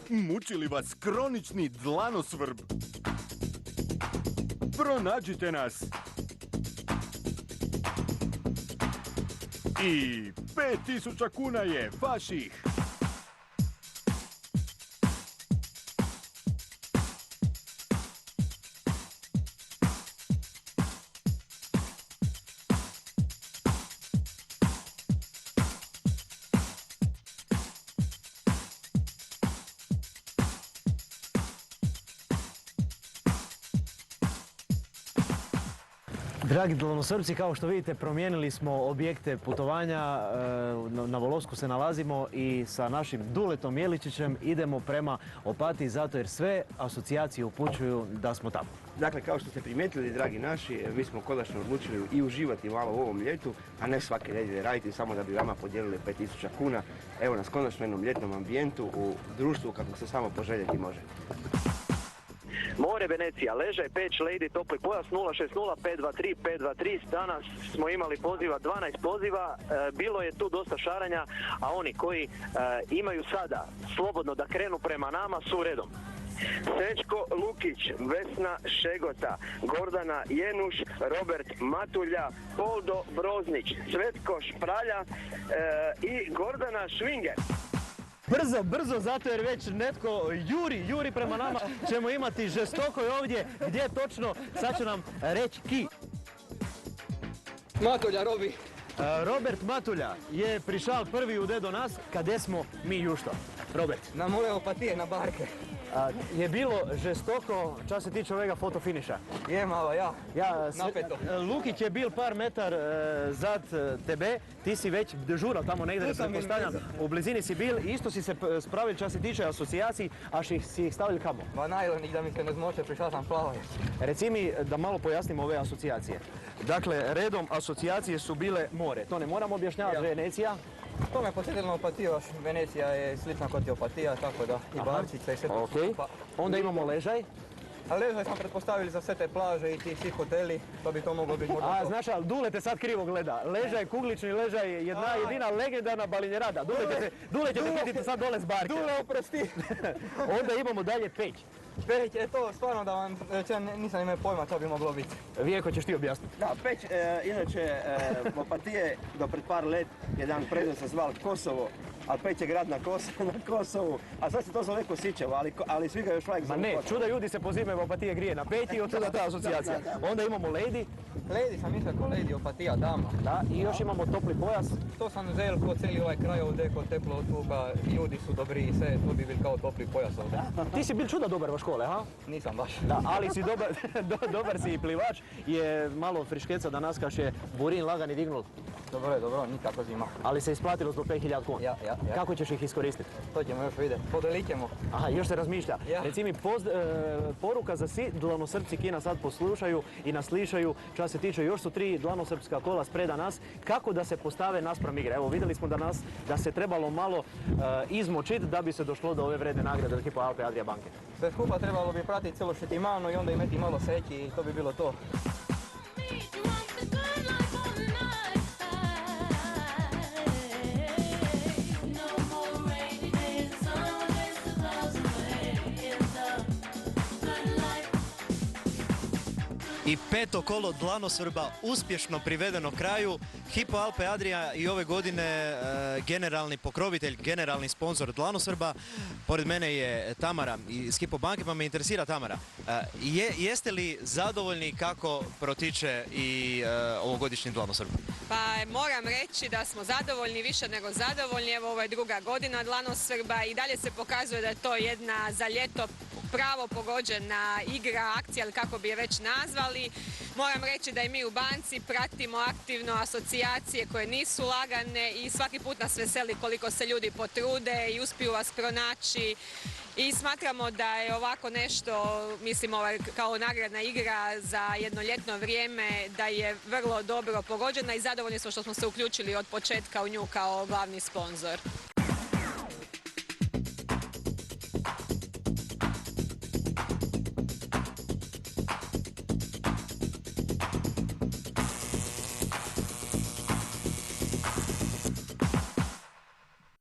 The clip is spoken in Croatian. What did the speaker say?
Muči li vas kronični dlanosvrb? Pronađite nas! I 5000 kuna je vaših! Dragi dlanosrpci, kao što vidite, promijenili smo objekte putovanja, na Volosku se nalazimo i sa našim Duletom Jeličićem idemo prema Opatiji zato jer sve asocijacije upućuju da smo tamo. Dakle, kao što ste primijetili, dragi naši, mi smo konačno odlučili i uživati malo u ovom ljetu, a ne svake nedjelje raditi samo da bi vama podijelili 5000 kuna. Evo nas konačno u jednom ljetnom ambijentu u društvu kako se samo poželjeti može. More Venecija, ležaj, Peć, Lady, topli pojas 060 523 523. Danas smo imali poziva, 12 poziva, bilo je tu dosta šaranja, a oni koji imaju sada slobodno da krenu prema nama su redom. Srećko Lukić, Vesna Šegota, Gordana Jenuš, Robert Matulja, Poldo Broznić, Cvetko Špralja i Gordana Švinger. Brzo, zato jer već netko juri prema nama, ćemo imati žestoko je ovdje, gdje točno, sad će nam reći ki. Matulja, Robi. Robert Matulja je prišao prvi ude do nas, kade smo mi jušto. Robert. Na more Opatije, na barke. Je bilo žestoko, čas se tiče ovega fotofiniša. Je malo, napeto. Lukić je bil par metar zad tebe, ti si već dežural tamo negdje, da se postavljam, u blizini si bil, isto si se spravili čas se tiče asocijacij, a si ih stavili kamo? Ma najlonik da mi se ne zmoče, prišao sam plavati. Reci mi da malo pojasnimo ove asocijacije. Dakle, redom asocijacije su bile more, to ne moramo objašnjavati, Venecija. To me posjetilo na Opatiju, Venecija je slična kot je Opatija, tako da i barčica i sve to skupa. Onda imamo ležaj. A ležaj smo pretpostavili za sve te plaže i ti svi hoteli, pa bi to moglo biti možda to. Znaš, ali Dule te sad krivo gleda. Ležaj, kuglični ležaj je jedina legendarna balinjerada. Dule će te pititi sad dole s barke. Dule, oprosti! Onda imamo dalje Peć. Peć, to stvarno da vam nisam imao pojma, to bi moglo biti. Vijeko ćeš ti objasniti. Da, Peć, inače, Opatije do pred par let jedan predmet se zval Kosovo, a Peć je grad na Kosovu, a sad se to zove Kosićevo, ali svi ga još uvijek zovu Kosovo. Ma ne, čuda ljudi se pozivaju Opatije grije na Peć i od tuda ta asocijacija. Onda imamo Lady. Lady sam mislio ko Lady, Opatija, dama. Da, i još imamo topli pojas. To sam zel ko cijeli ovaj kraj ovdje, ko teplo od tuga, ljudi su dobri i sve, to bi bil kao topli pojas ovdje. Ti si bil čuda dobar u škole, ha? Nisam baš. Da, ali si dobar si i plivač, je malo friškeca da nas kaš je burin lagani dignul. Dobro, nikako zima. Ali se isplatilo zbog 5000 kuna. Ja. Kako ćeš ih iskoristiti? To ćemo još vidjeti, podelit ćemo. Aha, još se razmišlja. Ja. Reci mi, poruka za svi dlanosrpci ki nas sad poslušaju i nas slišaju, čas se tiče, još su 3 dlanosrpska kola spreda nas, kako da se postave naspram igre. Evo, vidjeli smo da se trebalo malo izmočiti da bi se došlo do ove vredne nagrade od Hypo Alpe Adria banke. Sve skupa trebalo bi pratiti celo Šetimanu i onda imati malo sreći i to bi bilo to. I 5. kolo dlanosvrba uspješno privedeno kraju. Hypo Alpe Adria i ove godine generalni pokrovitelj, generalni sponsor dlanosvrba. Pored mene je Tamara iz Hypo banke, pa me interesira Tamara. Jeste li zadovoljni kako protiče i ovogodišnji dlanosvrb? Pa moram reći da smo zadovoljni, više nego zadovoljni. Evo, ovo je druga godina dlanosvrba i dalje se pokazuje da je to jedna za ljeto pravo pogođena igra, akcija ili kako bi je već nazvali. Moram reći da i mi u banci pratimo aktivno asocijacije koje nisu lagane i svaki put nas veseli koliko se ljudi potrude i uspiju vas pronaći. I smatramo da je ovako nešto, mislim, kao nagradna igra za jedno ljetno vrijeme, da je vrlo dobro pogođena i zadovoljni smo što smo se uključili od početka u nju kao glavni sponzor.